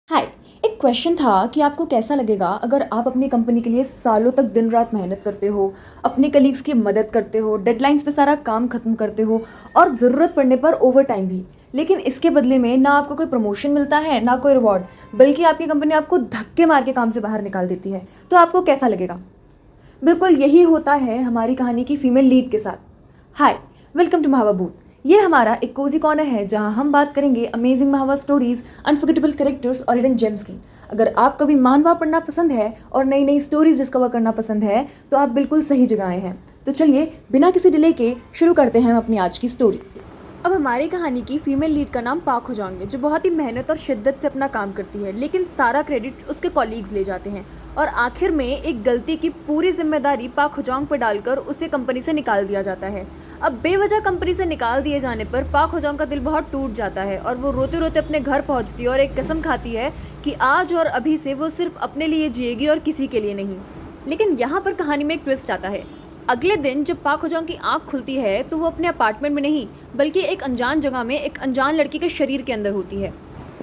हाय। एक क्वेश्चन था कि आपको कैसा लगेगा अगर आप अपनी कंपनी के लिए सालों तक दिन रात मेहनत करते हो, अपने कलीग्स की मदद करते हो, डेडलाइंस पे सारा काम खत्म करते हो और ज़रूरत पड़ने पर ओवर टाइम भी, लेकिन इसके बदले में ना आपको कोई प्रमोशन मिलता है ना कोई रिवॉर्ड, बल्कि आपकी कंपनी आपको धक्के मार के काम से बाहर निकाल देती है, तो आपको कैसा लगेगा? बिल्कुल यही होता है हमारी कहानी की फीमेल लीड के साथ। हाय, वेलकम टू महावा बूथ। ये हमारा एक कोजी कॉर्नर है जहां हम बात करेंगे अमेजिंग महावा स्टोरीज, अनफॉरगेटेबल कैरेक्टर्स और हिडन जेम्स की। अगर आप कभी मानवा पढ़ना पसंद है और नई नई स्टोरीज डिस्कवर करना पसंद है तो आप बिल्कुल सही जगह आए हैं। तो चलिए बिना किसी डिले के शुरू करते हैं हम अपनी आज की स्टोरी। अब हमारी कहानी की फीमेल लीड का नाम पाक हो जाएंगे, जो बहुत ही मेहनत और शिद्दत से अपना काम करती है, लेकिन सारा क्रेडिट उसके कॉलीग्स ले जाते हैं और आखिर में एक गलती की पूरी जिम्मेदारी पाक होजोंग पर डालकर उसे कंपनी से निकाल दिया जाता है। अब बेवजह कंपनी से निकाल दिए जाने पर पाक होजोंग का दिल बहुत टूट जाता है और वो रोते रोते अपने घर पहुंचती है और एक कसम खाती है कि आज और अभी से वो सिर्फ अपने लिए जिएगी और किसी के लिए नहीं। लेकिन यहाँ पर कहानी में एक ट्विस्ट आता है। अगले दिन जब पाक होजोंग की आंख खुलती है तो वो अपने अपार्टमेंट में नहीं, बल्कि एक अनजान जगह में एक अनजान लड़की के शरीर के अंदर होती है।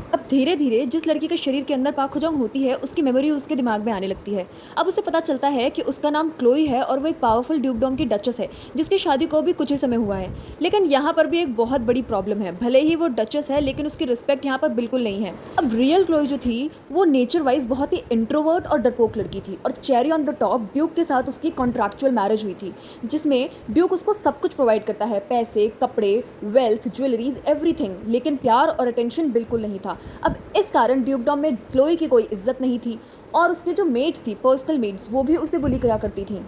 अब धीरे धीरे जिस लड़की के शरीर के अंदर पाक होजोंग होती है उसकी मेमोरी उसके दिमाग में आने लगती है। अब उसे पता चलता है कि उसका नाम क्लोई है और वो एक पावरफुल ड्यूकडॉम की डचेस है जिसकी शादी को भी कुछ ही समय हुआ है। लेकिन यहाँ पर भी एक बहुत बड़ी प्रॉब्लम है। भले ही वो डचेस है लेकिन उसकी रिस्पेक्ट यहाँ पर बिल्कुल नहीं है। अब रियल क्लोई जो थी वो नेचर वाइज बहुत ही इंट्रोवर्ट और डरपोक लड़की थी और cherry on the top Duke के साथ उसकी कॉन्ट्रैक्चुअल मैरिज हुई थी, जिसमें ड्यूक उसको सब कुछ प्रोवाइड करता है, पैसे, कपड़े, वेल्थ, ज्वेलरीज, एवरीथिंग, लेकिन प्यार और अटेंशन बिल्कुल नहीं था। अब इस कारण ड्यूकडॉम में क्लोई की कोई इज्जत नहीं थी और उसकी जो मेट्स थी, पर्सनल मेट्स, वो भी उसे बुली करा करती थी।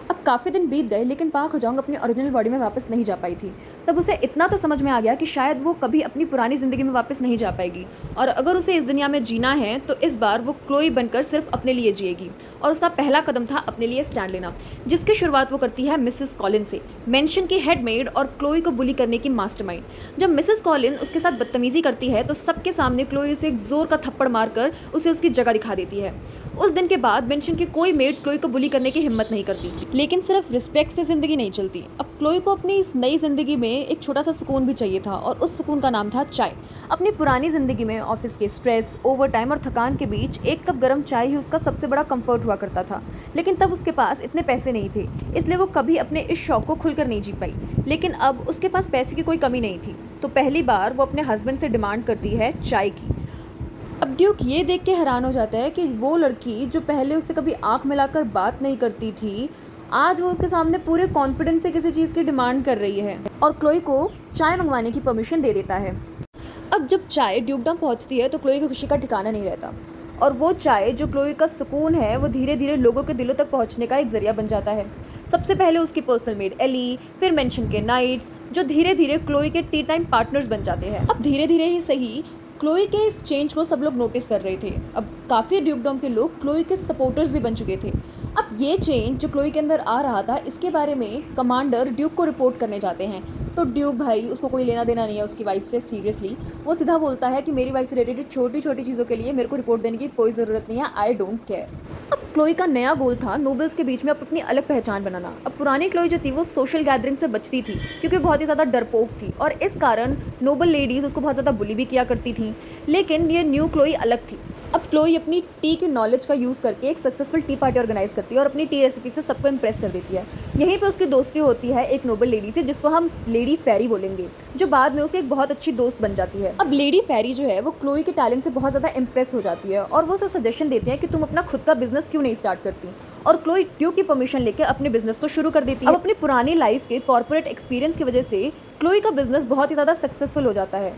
अब काफ़ी दिन बीत गए लेकिन पाक होजोंग अपनी ओरिजिनल बॉडी में वापस नहीं जा पाई थी। तब उसे इतना तो समझ में आ गया कि शायद वो कभी अपनी पुरानी ज़िंदगी में वापस नहीं जा पाएगी और अगर उसे इस दुनिया में जीना है तो इस बार वो क्लोई बनकर सिर्फ अपने लिए जिएगी। और उसका पहला कदम था अपने लिए स्टैंड लेना, जिसकी शुरुआत वो करती है मिसेस कॉलिन से, मेंशन की हेडमेड और क्लोई को बुली करने की मास्टरमाइंड। जब मिसेस कॉलिन उसके साथ बदतमीजी करती है तो सबके सामने क्लोई उसे एक जोर का थप्पड़ मारकर उसे उसकी जगह दिखा देती है। उस दिन के बाद मेंशन की कोई मेड क्लोई को बुली करने की हिम्मत नहीं करती, लेकिन सिर्फ रिस्पेक्ट से जिंदगी नहीं चलती। अब क्लोई को अपनी इस नई जिंदगी में एक छोटा सा सुकून भी चाहिए था और उस सुकून का नाम था चाय। अपनी पुरानी जिंदगी में ऑफिस के स्ट्रेस, ओवर टाइम और थकान के बीच एक कप गर्म चाय ही उसका सबसे बड़ा कंफर्ट हुआ करता था। लेकिन तब उसके पास इतने पैसे नहीं थे, इसलिए वो कभी अपने इस शौक को खुलकर नहीं जी पाई। लेकिन अब उसके पास पैसे की कोई कमी नहीं थी, तो पहली बार वो अपने हस्बैंड से डिमांड करती है चाय की। अब ड्यूक ये देख के हैरान हो जाता है कि वो लड़की जो पहले उससे कभी आंख मिलाकर बात नहीं करती थी, आज वो उसके सामने पूरे कॉन्फिडेंस से किसी चीज़ की डिमांड कर रही है और क्लोई को चाय मंगवाने की परमिशन दे देता है। अब जब चाय ड्यूकडम पहुंचती है तो क्लोई की खुशी का ठिकाना नहीं रहता और वो चाय जो क्लोई का सुकून है वो धीरे धीरे लोगों के दिलों तक पहुंचने का एक जरिया बन जाता है। सबसे पहले उसकी पर्सनल मेड एली, फिर मेंशन के नाइट्स, जो धीरे धीरे क्लोई के टी टाइम पार्टनर्स बन जाते हैं। अब धीरे धीरे ही सही, क्लोई के इस चेंज को सब लोग नोटिस कर रहे थे। अब काफ़ी ड्यूकडॉम के लोग क्लोई के सपोर्टर्स भी बन चुके थे। अब ये चेंज जो क्लोई के अंदर आ रहा था, इसके बारे में कमांडर ड्यूक को रिपोर्ट करने जाते हैं। तो ड्यूक भाई, उसको कोई लेना देना नहीं है उसकी वाइफ से, सीरियसली वो सीधा बोलता है कि मेरी वाइफ से रिलेटेड छोटी छोटी चीज़ों के लिए मेरे को रिपोर्ट देने की कोई ज़रूरत नहीं है, आई डोंट केयर। अब क्लोई का नया गोल था नोबल्स के बीच में अपनी अलग पहचान बनाना। अब पुरानी क्लोई जो थी वो सोशल गैदरिंग से बचती थी क्योंकि बहुत ही ज़्यादा डरपोक थी और इस कारण नोबल लेडीज़ उसको बहुत ज़्यादा बुली भी किया करती थी। लेकिन ये न्यू क्लोई अलग थी। अब क्लोई अपनी टी की नॉलेज का यूज़ करके एक सक्सेसफुल टी पार्टी ऑर्गेनाइज करती है और अपनी टी रेसिपी से सबको इम्प्रेस कर देती है। यहीं पे उसकी दोस्ती होती है एक नोबल लेडी से जिसको हम लेडी फेरी बोलेंगे, जो बाद में उसकी एक बहुत अच्छी दोस्त बन जाती है। अब लेडी फेरी जो है वो क्लोई के टैलेंट से बहुत ज़्यादा इम्प्रेस हो जाती है और वो उसे सजेशन देती है कि तुम अपना खुद का बिजनेस क्यों नहीं स्टार्ट करती, और क्लोई ड्यूक की परमिशन लेकर अपने बिजनेस को शुरू कर देती है। अब अपनी पुरानी लाइफ के कॉर्पोरेट एक्सपीरियंस की वजह से क्लोई का बिजनेस बहुत ही ज़्यादा सक्सेसफुल हो जाता है।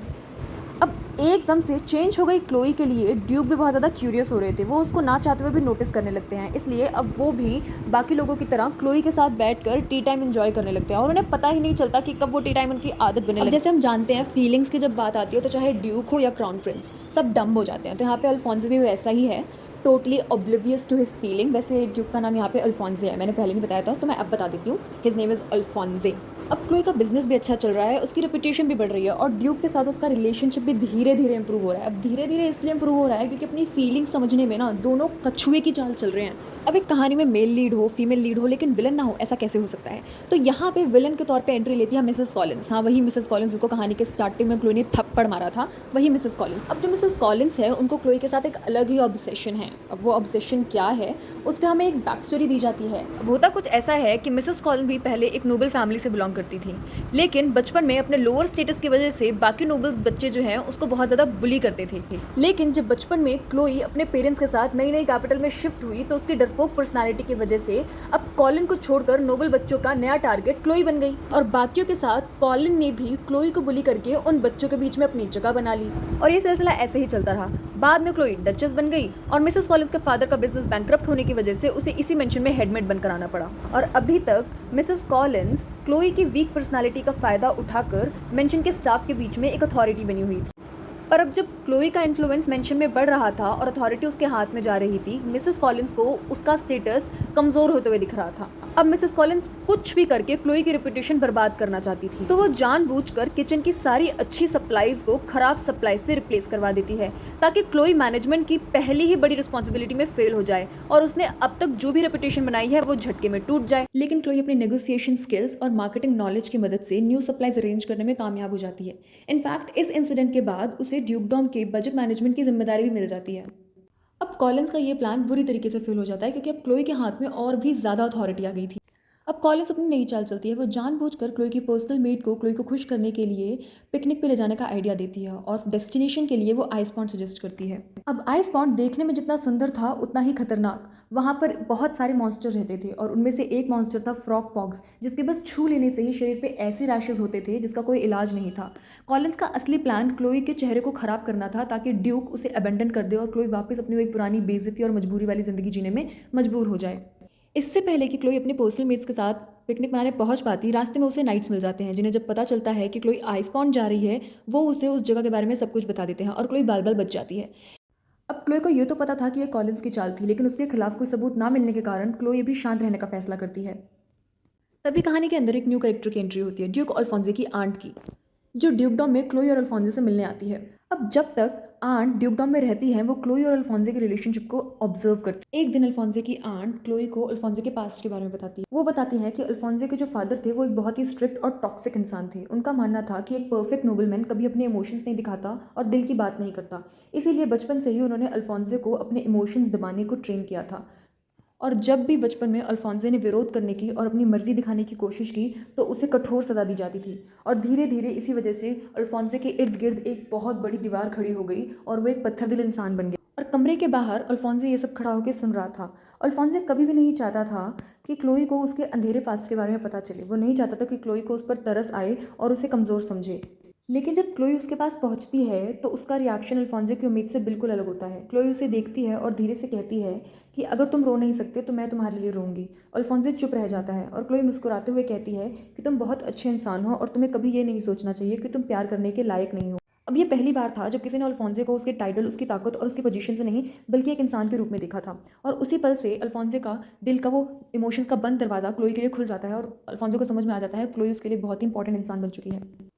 अब एकदम से चेंज हो गई क्लोई के लिए ड्यूक भी बहुत ज़्यादा क्यूरियस हो रहे थे। वो उसको ना चाहते हुए भी नोटिस करने लगते हैं, इसलिए अब वो भी बाकी लोगों की तरह क्लोई के साथ बैठकर टी टाइम एंजॉय करने लगते हैं और उन्हें पता ही नहीं चलता कि कब वो टी टाइम उनकी आदत बने लगे। जैसे हम जानते हैं फीलिंग्स की जब बात आती है तो चाहे ड्यूक हो या क्राउन प्रिंस, सब डम हो जाते हैं। तो यहाँ पे अल्फोंसे भी वैसा ही है, totally oblivious to his feeling. वैसे ड्यूक का नाम यहाँ पे अल्फोंसे है, मैंने पहले नहीं बताया था तो मैं अब बता देती हूँ। His name is Alphonse. अब क्लोई का बिज़नेस भी अच्छा चल रहा है, उसकी रेपुटेशन भी बढ़ रही है और ड्यूक के साथ उसका रिलेशनशिप भी धीरे-धीरे इम्प्रूव हो रहा है। अब धीरे-धीरे इसलिए इम्प्रूव हो रहा है क्योंकि अपनी फीलिंग्स समझने में ना दोनों कछुए की चाल चल रहे हैं। अब एक कहानी में मेल लीड हो, फीमेल लीड हो लेकिन विलन ना हो, ऐसा कैसे हो सकता है? तो यहाँ पे विलन के तौर पे एंट्री लेती है मिसेस कॉलिंस। हाँ, वही मिसेस कॉलिंस जिसको कहानी के स्टार्टिंग में क्लोई ने थप्पड़ मारा था, वही मिसेस कॉलिंस। अब जो मिसेस कॉलिंस है, उनको क्लोई के साथ एक अलग ही ऑब्सेशन है। अब वो ऑब्सेशन क्या है, उसका हमें एक बैक स्टोरी दी जाती है। अब होता कुछ ऐसा है कि मिसेस कॉलिंस भी पहले एक नोबल फैमिली से बिलोंग करती थी, लेकिन बचपन में अपने लोअर स्टेटस की वजह से बाकी नोबल्स बच्चे जो हैं उसको बहुत ज़्यादा बुली करते थे। लेकिन जब बचपन में क्लोई अपने पेरेंट्स के साथ नई नई कैपिटल में शिफ्ट हुई तो उसकी डरपोक पर्सनालिटी की वजह से अब कॉलिन को छोड़कर नोबल बच्चों का नया टारगेट क्लोई बन गई और बाकियों के साथ कॉलिन ने भी क्लोई को बुली करके उन बच्चों के बीच में अपनी जगह बना ली और ये सिलसिला ऐसे ही चलता रहा। बाद में क्लोई डचेस बन गई और मिसेस कॉलिंस के फादर का बिजनेस बैंकरप्ट होने की वजह से उसे इसी मेंशन में हेडमेट बनकर आना पड़ा और अभी तक मिसेस कॉलिंस क्लोई की वीक पर्सनालिटी का फायदा उठाकर मेंशन के स्टाफ के बीच में एक अथॉरिटी बनी हुई थी। पर अब जब क्लोई का इन्फ्लुएंस मेंशन में बढ़ रहा था और अथॉरिटी उसके हाथ में जा रही थी, मिसेस कॉलिंस को उसका स्टेटस कमज़ोर होते हुए दिख रहा था। अब मिसेस कॉलिंस कुछ भी करके क्लोई की रेपुटेशन बर्बाद करना चाहती थी, तो वो जानबूझकर किचन की सारी अच्छी सप्लाईज को खराब सप्लाई से रिप्लेस करवा देती है ताकि क्लोई मैनेजमेंट की पहली ही बड़ी रिस्पॉन्सिबिलिटी में फेल हो जाए और उसने अब तक जो भी रेपुटेशन बनाई है वो झटके में टूट जाए। लेकिन क्लोई अपनी नेगोशिएशन स्किल्स और मार्केटिंग नॉलेज की मदद से न्यू सप्लाईज अरेंज करने में कामयाब हो जाती है। इनफैक्ट इस इंसिडेंट के बाद उसे ड्यूकडॉम के बजट मैनेजमेंट की जिम्मेदारी भी मिल जाती है। अब कॉलिंस का ये प्लान बुरी तरीके से फेल हो जाता है क्योंकि अब क्लोई के हाथ में और भी ज़्यादा अथॉरिटी आ गई थी। अब कॉलिंस अपनी नई चाल चलती है, वो जानबूझकर क्लोई की पर्सनल मेड को क्लोई को खुश करने के लिए पिकनिक पे ले जाने का आइडिया देती है और डेस्टिनेशन के लिए वो आइस पॉन्ड सजेस्ट करती है। अब आइस पॉन्ड देखने में जितना सुंदर था उतना ही खतरनाक। वहाँ पर बहुत सारे मॉन्स्टर रहते थे और उनमें से एक मॉन्स्टर था फ्रॉग पॉक्स, जिसके बस छू लेने से ही शरीर पे ऐसे रैशेज होते थे जिसका कोई इलाज नहीं था। कॉलिंस का असली प्लान क्लोई के चेहरे को खराब करना था ताकि ड्यूक उसे अबेंडन कर दे और क्लोई वापस अपनी वही पुरानी बेइज्जती और मजबूरी वाली ज़िंदगी जीने में मजबूर हो जाए। इससे पहले कि क्लोई अपने पर्सनल मेट्स के साथ पिकनिक मनाने पहुंच पाती, रास्ते में उसे नाइट्स मिल जाते हैं जिन्हें जब पता चलता है कि क्लोई आइस पॉन्ड जा रही है, वो उसे उस जगह के बारे में सब कुछ बता देते हैं और क्लोई बाल बाल बच जाती है। अब क्लोई को ये तो पता था कि यह कॉलिंस की चाल थी, लेकिन उसके खिलाफ कोई सबूत ना मिलने के कारण क्लोई भी शांत रहने का फैसला करती है। तभी कहानी के अंदर एक न्यू कैरेक्टर की एंट्री होती है, ड्यूक अल्फोंसे की आंट की, जो ड्यूकडॉम में क्लोई और अल्फोंसे से मिलने आती है। अब जब तक आंट ड्यूकडॉम में रहती हैं वो क्लोई और अल्फोंसे के रिलेशनशिप को ऑब्जर्व करती है। एक दिन अल्फोंसे की आंट क्लोई को अल्फोंसे के पास्ट के बारे में बताती है। वो बताती हैं कि अल्फोंसे के जो फादर थे वो एक बहुत ही स्ट्रिक्ट और टॉक्सिक इंसान थे। उनका मानना था कि एक परफेक्ट नोबलमैन कभी अपने इमोशंस नहीं दिखाता और दिल की बात नहीं करता, इसीलिए बचपन से ही उन्होंने अल्फोंसे को अपने इमोशंस दबाने को ट्रेन किया था। और जब भी बचपन में अल्फोंसे ने विरोध करने की और अपनी मर्जी दिखाने की कोशिश की तो उसे कठोर सज़ा दी जाती थी और धीरे धीरे इसी वजह से अल्फोंसे के इर्द गिर्द एक बहुत बड़ी दीवार खड़ी हो गई और वो एक पत्थर दिल इंसान बन गया। और कमरे के बाहर अल्फोंसे ये सब खड़ा होकर सुन रहा था। अल्फोंसे कभी भी नहीं चाहता था कि क्लोई को उसके अंधेरे पास्ट के बारे में पता चले। वो नहीं चाहता था कि क्लोई को उस पर तरस आए और उसे कमज़ोर समझे। लेकिन जब क्लोई उसके पास पहुंचती है तो उसका रिएक्शन अल्फोंसे की उम्मीद से बिल्कुल अलग होता है। क्लोई उसे देखती है और धीरे से कहती है कि अगर तुम रो नहीं सकते तो मैं तुम्हारे लिए रोऊंगी। अल्फोंसे चुप रह जाता है और क्लोई मुस्कुराते हुए कहती है कि तुम बहुत अच्छे इंसान हो और तुम्हें कभी ये नहीं सोचना चाहिए कि तुम प्यार करने के लायक नहीं हो। अब ये पहली बार था जब किसी ने अल्फोंसे को उसके टाइटल, उसकी ताकत और उसकी पोजीशन से नहीं बल्कि एक इंसान के रूप में देखा था। और उसी पल से अल्फोंसे का दिल का वो इमोशंस का बंद दरवाज़ा क्लोई के लिए खुल जाता है और अल्फोंसे को समझ में आ जाता है क्लोई उसके लिए बहुत ही इंपॉर्टेंट इंसान बन चुकी है।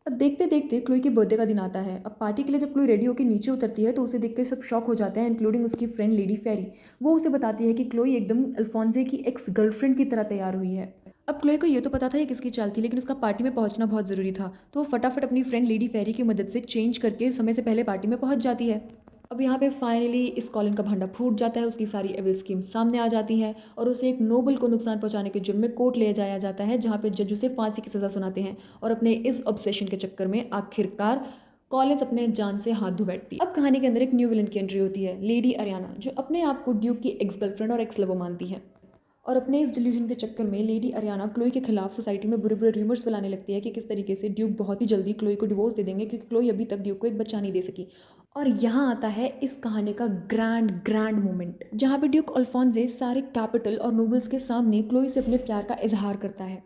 अब देखते देखते क्लोई के बर्थडे का दिन आता है। अब पार्टी के लिए जब क्लोई रेडी होकर नीचे उतरती है तो उसे देख के सब शॉक हो जाते हैं, इंक्लूडिंग उसकी फ्रेंड लेडी फेरी। वो उसे बताती है कि क्लोई एकदम अल्फोंसे की एक्स गर्लफ्रेंड की तरह तैयार हुई है। अब क्लोई को ये तो पता था ये किसकी चाल थी, लेकिन उसका पार्टी में पहुंचना बहुत ज़रूरी था, तो वो फटाफट अपनी फ्रेंड लेडी फेरी की मदद से चेंज करके समय से पहले पार्टी में पहुंच जाती है। अब यहाँ पे फाइनली इस कॉलिन का भांडा फूट जाता है, उसकी सारी एविल स्कीम सामने आ जाती है और उसे एक नोबल को नुकसान पहुंचाने के जुर्म में कोर्ट ले जाया जाता है, जहाँ पे जज उसे फांसी की सज़ा सुनाते हैं। और अपने इस ऑब्सेशन के चक्कर में आखिरकार कॉलिन्स अपने जान से हाथ धो बैठती है। अब कहानी के अंदर एक न्यू विलन की एंट्री होती है, लेडी अरियाना, जो अपने आप को ड्यूक की एक्स गर्लफ्रेंड और एक्स लवर मानती है। और अपने इस डिल्यूजन के चक्कर में लेडी अरियाना क्लोई के खिलाफ सोसाइटी में बुरे बुरे रूमर्स फैलाने लगती है कि किस तरीके से ड्यूक बहुत ही जल्दी क्लोई को डिवोर्स दे देंगे क्योंकि क्लोई अभी तक ड्यूक को एक बच्चा नहीं दे सकी। और यहाँ आता है इस कहानी का ग्रैंड ग्रैंड मोमेंट, जहाँ पे ड्यूक अल्फोंसे सारे कैपिटल और नोबल्स के सामने क्लोई से अपने प्यार का इजहार करता है।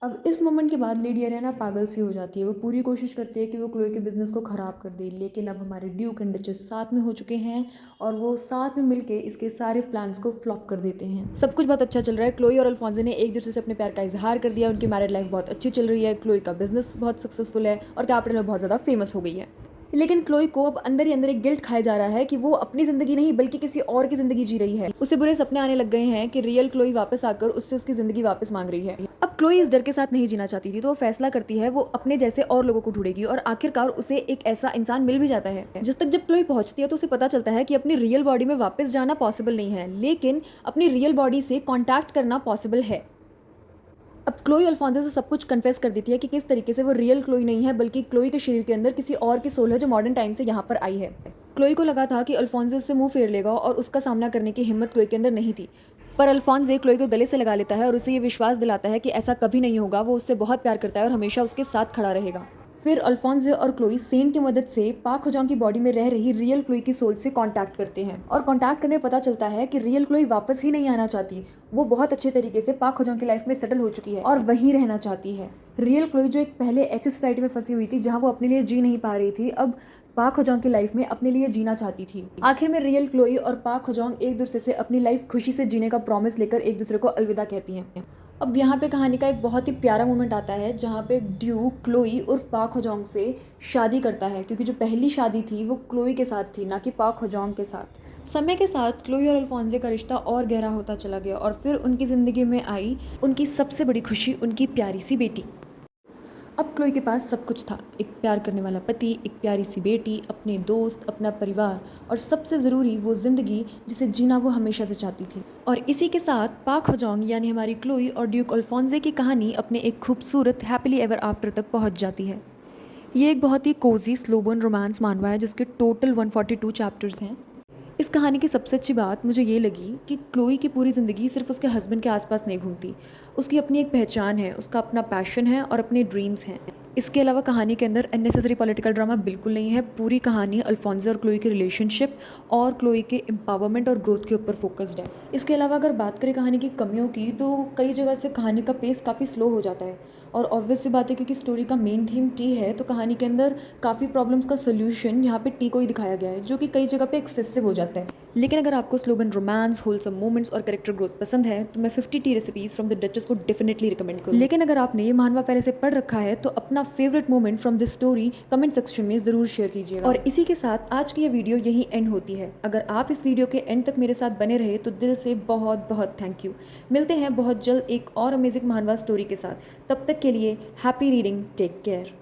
अब इस मोमेंट के बाद लेडी एरियाना पागल सी हो जाती है। वो पूरी कोशिश करती है कि वो क्लोई के बिज़नेस को ख़राब कर दे, लेकिन अब हमारे ड्यूक एंड डचेस साथ में हो चुके हैं और वो साथ में मिलके इसके सारे प्लान्स को फ्लॉप कर देते हैं। सब कुछ बहुत अच्छा चल रहा है। क्लोई और अल्फोंसो ने एक दूसरे से अपने प्यार का इजहार कर दिया। उनकी मैरिड लाइफ बहुत अच्छी चल रही है। क्लोई का बिजनेस बहुत सक्सेसफुल है और कैपिटल में बहुत ज़्यादा फेमस हो गई है। लेकिन क्लोई को अब अंदर ही अंदर एक गिल्ट खाया जा रहा है कि वो अपनी ज़िंदगी नहीं बल्कि किसी और की ज़िंदगी जी रही है। उसे बुरे सपने आने लग गए हैं कि रियल क्लोई वापस आकर उससे उसकी ज़िंदगी वापस मांग रही है। अब क्लोई इस डर के साथ नहीं जीना चाहती थी, तो वो फैसला करती है वो अपने जैसे और लोगों को ढूंढेगी और आखिरकार उसे एक ऐसा इंसान मिल भी जाता है। जिस तक जब क्लोई पहुंचती है तो उसे पता चलता है कि अपनी रियल बॉडी में वापस जाना पॉसिबल नहीं है, लेकिन अपनी रियल बॉडी से कॉन्टैक्ट करना पॉसिबल है। अब क्लोई अल्फोंसो से सब कुछ कन्फेस कर देती है कि किस तरीके से वो रियल क्लोई नहीं है बल्कि क्लोई के शरीर के अंदर किसी और की सोल है जो मॉडर्न टाइम से यहाँ पर आई है। क्लोई को लगा था कि अल्फोंसो उससे मुंह फेर लेगा और उसका सामना करने की हिम्मत क्लोई के अंदर नहीं थी, पर अल्फोंसो क्लोई को गले से लगा लेता है और उसे ये विश्वास दिलाता है कि ऐसा कभी नहीं होगा। वो उससे बहुत प्यार करता है और हमेशा उसके साथ खड़ा रहेगा। फिर अल्फोंसो और क्लोई सेंट की मदद से पाक होजोंग की बॉडी में रह रही रियल क्लोई की सोल से कांटेक्ट करते हैं और कांटेक्ट करने पता चलता है कि रियल क्लोई वापस ही नहीं आना चाहती। वो बहुत अच्छे तरीके से पाक होजोंग की लाइफ में सेटल हो चुकी है और वहीं रहना चाहती है। रियल क्लोई जो एक पहले ऐसी सोसाइटी में फंसी हुई थी जहाँ वो अपने लिए जी नहीं पा रही थी, अब पाक होजोंग की लाइफ में अपने लिए जीना चाहती थी। आखिर में रियल क्लोई और पाक होजोंग एक दूसरे से अपनी लाइफ खुशी से जीने का प्रॉमिस लेकर एक दूसरे को अलविदा कहती हैं। अब यहाँ पे कहानी का एक बहुत ही प्यारा मोमेंट आता है जहाँ पे ड्यूक क्लोई उर्फ पाक होजोंग से शादी करता है, क्योंकि जो पहली शादी थी वो क्लोई के साथ थी, ना कि पाक होजोंग के साथ। समय के साथ क्लोई और अल्फोंसो का रिश्ता और गहरा होता चला गया और फिर उनकी ज़िंदगी में आई उनकी सबसे बड़ी खुशी, उनकी प्यारी सी बेटी। अब क्लोई के पास सब कुछ था, एक प्यार करने वाला पति, एक प्यारी सी बेटी, अपने दोस्त, अपना परिवार और सबसे ज़रूरी वो ज़िंदगी जिसे जीना वो हमेशा से चाहती थी। और इसी के साथ पाक होजोंग यानी हमारी क्लोई और ड्यूक अल्फोंसो की कहानी अपने एक खूबसूरत हैप्पीली एवर आफ्टर तक पहुंच जाती है। ये एक बहुत ही कोजी स्लो बर्न रोमांस मानवा है जिसके टोटल 142 चैप्टर्स हैं। इस कहानी की सबसे अच्छी बात मुझे ये लगी कि क्लोई की पूरी ज़िंदगी सिर्फ उसके हस्बैंड के आसपास नहीं घूमती। उसकी अपनी एक पहचान है, उसका अपना पैशन है और अपने ड्रीम्स हैं। इसके अलावा कहानी के अंदर अननेसेसरी पॉलिटिकल ड्रामा बिल्कुल नहीं है। पूरी कहानी अल्फोंसो और क्लोई के रिलेशनशिप और क्लोई के एम्पावरमेंट और ग्रोथ के ऊपर फोकस्ड है। इसके अलावा अगर बात करें कहानी की कमियों की, तो कई जगह से कहानी का पेस काफ़ी स्लो हो जाता है और ऑब्वियस सी बात है क्योंकि स्टोरी का मेन थीम टी है, तो कहानी के अंदर काफ़ी प्रॉब्लम्स का सोल्यूशन यहाँ पे टी को ही दिखाया गया है, जो कि कई जगह पे एक्सेसिव हो जाता है। लेकिन अगर आपको slow burn romance, wholesome moments और कैरेक्टर ग्रोथ पसंद है तो मैं 50 T recipes from the duchess को डेफिनेटली रिकमेंड करूँ। लेकिन अगर आपने ये मानवा पहले से पढ़ रखा है तो अपना favourite moment from this story comment section में ज़रूर शेयर कीजिएगा। और इसी के साथ आज की ये वीडियो यही एंड होती है। अगर आप इस वीडियो के एंड तक मेरे साथ बने रहे तो दिल से बहुत बहुत थैंक यू। मिलते हैं बहुत जल्द एक और अमेजिंग मानवा स्टोरी के साथ। तब तक के लिए हैप्पी रीडिंग, टेक केयर।